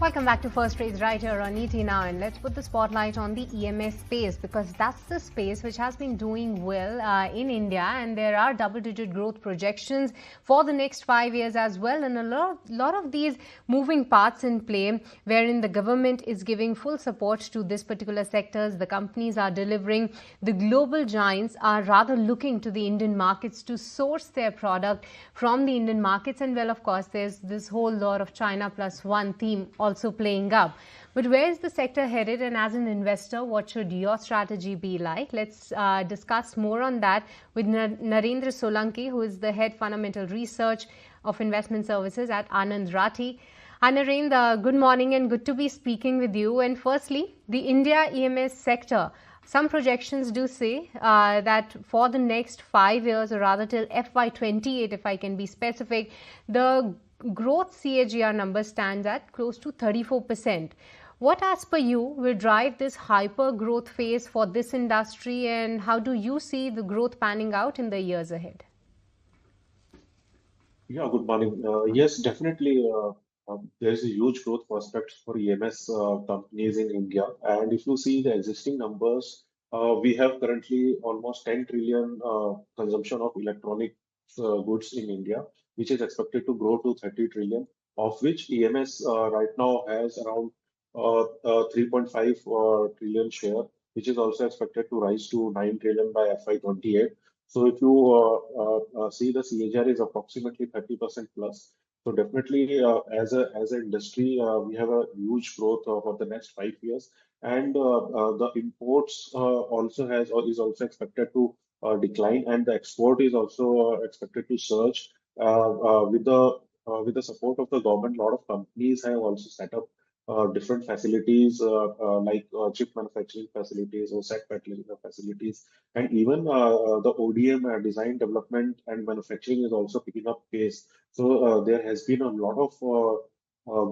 Welcome back to First Trades right here on ET Now, and let's put the spotlight on the EMS space because that's the space which has been doing well in India, and there are double-digit growth projections for the next 5 years as well, and a lot of these moving parts in play wherein the government is giving full support to this particular sectors. The companies are delivering. The global giants are rather looking to the Indian markets to source their product from the Indian markets, and well, of course, there's this whole lot of China plus one theme also playing up. But where is the sector headed, and as an investor, what should your strategy be like? Let's discuss more on that with Narendra Solanki, who is the head fundamental research of investment services at Anand Rathi. Narendra, good morning and good to be speaking with you. And firstly, the India EMS sector. Some projections do say that for the next 5 years, or rather till FY28, if I can be specific, the growth CAGR number stands at close to 34%. What, as per you, will drive this hyper growth phase for this industry, and how do you see the growth panning out in the years ahead? Yeah, good morning. Yes, definitely. There is a huge growth prospect for EMS companies in India. And if you see the existing numbers, we have currently almost 10 trillion consumption of electronic goods in India, which is expected to grow to 30 trillion, of which EMS right now has around 3.5 trillion share, which is also expected to rise to 9 trillion by FY28. So if you see the CAGR is approximately 30% plus. So definitely as an industry, we have a huge growth for the next 5 years. And the imports also has or is also expected to decline, and the export is also expected to surge. With the support of the government, a lot of companies have also set up different facilities like chip manufacturing facilities or set facilities, and even the ODM design development and manufacturing is also picking up pace. So there has been a lot of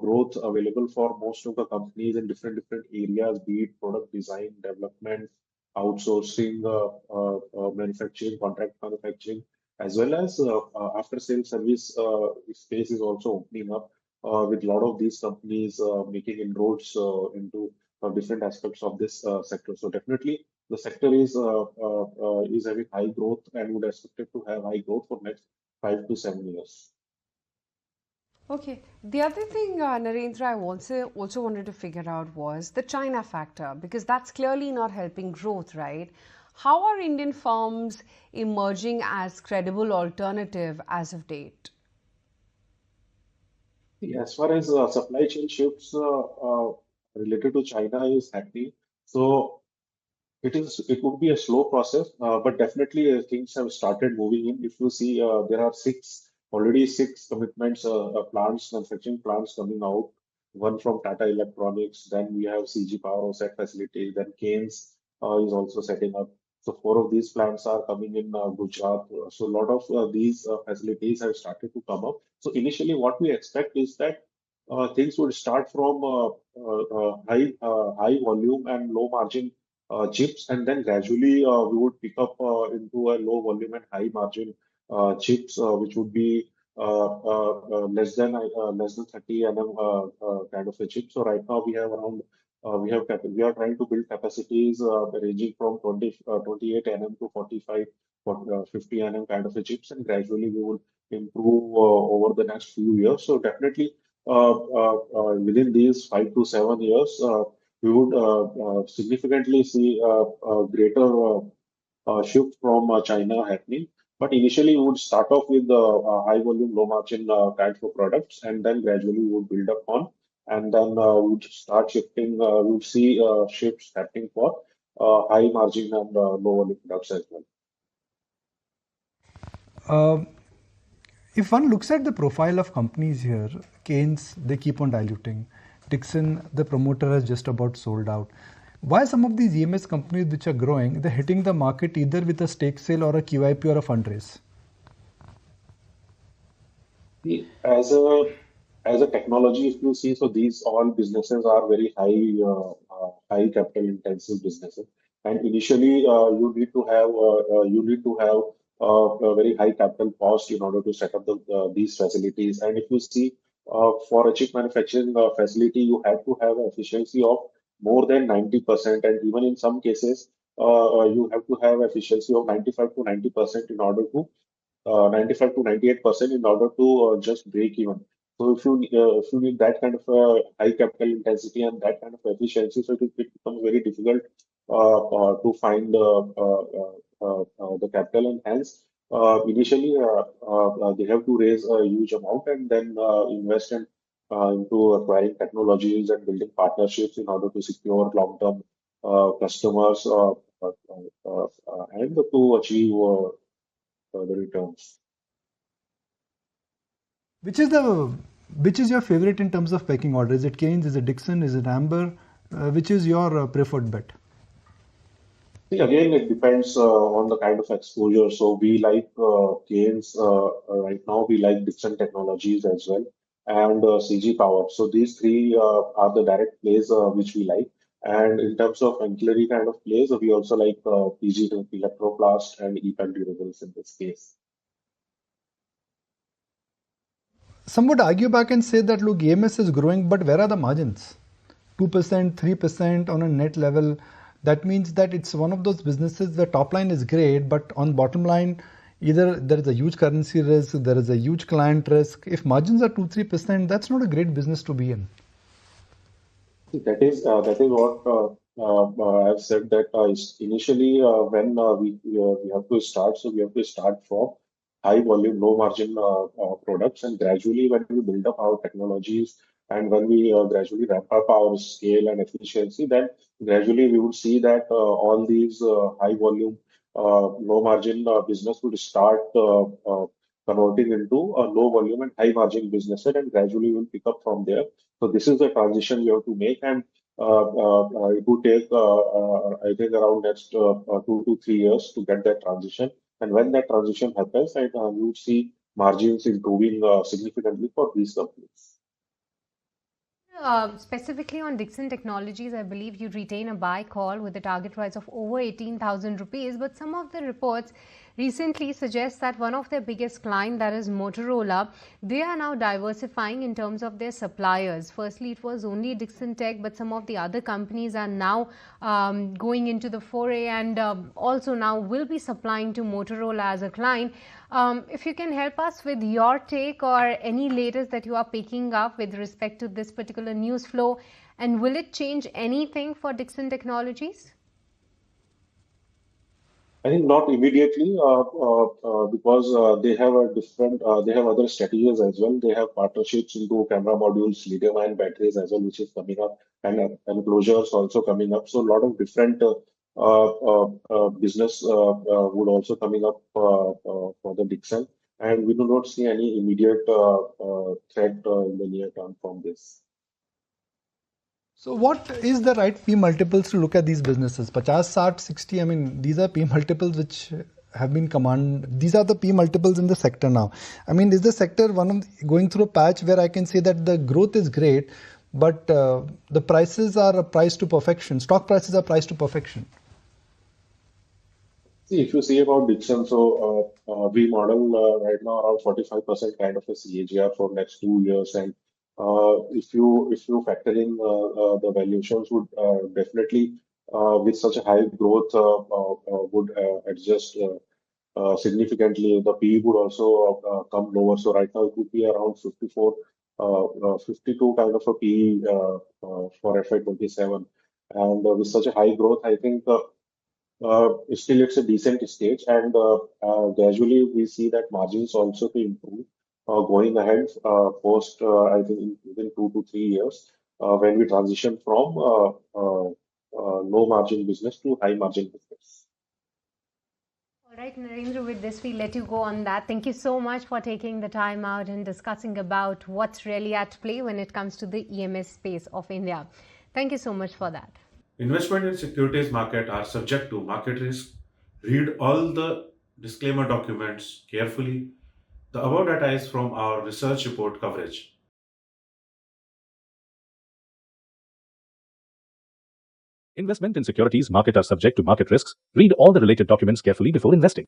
growth available for most of the companies in different areas, be it product design, development, outsourcing, manufacturing, contract manufacturing, as well as after sales service space is also opening up with a lot of these companies making inroads into different aspects of this sector. So definitely the sector is having high growth and would expect it to have high growth for next 5 to 7 years. Okay. The other thing, Narendra, I also wanted to figure out was the China factor, because that's clearly not helping growth, right? How are Indian firms emerging as credible alternative as of date? As far as supply chain shifts related to China is happening, so it would be a slow process, but definitely things have started moving in. If you see, there are already six commitments, plants, manufacturing plants coming out. One from Tata Electronics, then we have CG Power set facility, then Keynes is also setting up. So four of these plants are coming in Gujarat. So a lot of these facilities have started to come up. So initially, what we expect is that things would start from high volume and low margin chips, and then gradually we would pick up into a low volume and high margin chips, which would be less than 30 nm kind of a chip. So right now we have around we are trying to build capacities ranging from 28 nm to 45 50 nm kind of a chips, and gradually we will improve over the next few years. So definitely within these 5 to 7 years. We would significantly see a greater shift from China happening. But initially, we would start off with high volume, low margin kinds of products, and then gradually we would build up on, and then we would start shifting. We would see shifts happening for high margin and low volume products as well. If one looks at the profile of companies here, Keynes, they keep on diluting. Dixon, the promoter, has just about sold out. Why some of these EMS companies which are growing, they're hitting the market either with a stake sale or a QIP or a fundraise? As a technology, if you see, so these all businesses are very high capital intensive businesses, and initially you need to have a very high capital cost in order to set up these facilities. And if you see, for a chip manufacturing facility, you have to have an efficiency of more than 90%, and even in some cases, you have to have efficiency of 95 to 90% in order to 95 to 98% in order to just break even. So if you need that kind of high capital intensity and that kind of efficiency, so it becomes very difficult to find the capital, and hence initially they have to raise a huge amount and then invest into acquiring technologies and building partnerships in order to secure long-term customers and to achieve the returns. Which is the which is your favorite in terms of pecking order? Is it Keynes? Is it Dixon? Is it Amber? Which is your preferred bet? See, again, it depends on the kind of exposure. So we like Keynes right now. We like Dixon Technologies as well, and CG Power. So these three are the direct plays which we like. And in terms of ancillary kind of plays, we also like PG Electroplast and EPAC Durables in this case. Some would argue back and say that look, EMS is growing, but where are the margins? 2%, 3% on a net level. That means that it's one of those businesses the top line is great, but on bottom line, either there is a huge currency risk, there is a huge client risk. If margins are 2-3%, that's not a great business to be in. That is what I've said, that initially when we have to start, so we have to start from high volume, low margin products, and gradually when we build up our technologies and when we gradually ramp up our scale and efficiency, then gradually we would see that all these high volume, low margin business would start converting into a low volume and high margin business, and gradually we'll pick up from there. So this is the transition we have to make, and it would take, I think, around next 2 to 3 years to get that transition. And when that transition happens, and you would see margins improving significantly for these companies. Specifically on Dixon Technologies, I believe you retain a buy call with a target price of over 18,000 rupees. But some of the reports recently suggest that one of their biggest client, that is Motorola, they are now diversifying in terms of their suppliers. Firstly, it was only Dixon Tech, but some of the other companies are now going into the foray and also now will be supplying to Motorola as a client. If you can help us with your take or any latest that you are picking up with respect to this particular news flow, and will it change anything for Dixon Technologies? I think not immediately because they have a different, they have other strategies as well. They have partnerships into camera modules, lithium-ion batteries as well, which is coming up, and enclosures also coming up. So a lot of different business would also coming up for the Dixon, and we do not see any immediate threat in the near term from this. So what is the right P multiples to look at these businesses? 50, 60, 60, I mean, these are P multiples which have been these are the P multiples in the sector now. I mean, is the sector going through a patch where I can say that the growth is great, but the prices are priced to perfection, stock prices are priced to perfection? See, if you see about Dixon, so we model right now around 45% kind of a CAGR for next 2 years, and if you factor in the valuations would definitely with such a high growth would adjust significantly. The PE would also come lower. So right now it would be around 52 kind of a PE for FY27, and with such a high growth, I think still it's a decent stage, and gradually we see that margins also to improve going ahead post I think within 2 to 3 years when we transition from low margin business to high margin business. All right, Narendra, with this we let you go on that. Thank you so much for taking the time out and discussing about what's really at play when it comes to the EMS space of India. Thank you so much for that. Investment in securities market are subject to market risk. Read all the disclaimer documents carefully. The above data is from our research report coverage. Investment in securities market are subject to market risks. Read all the related documents carefully before investing.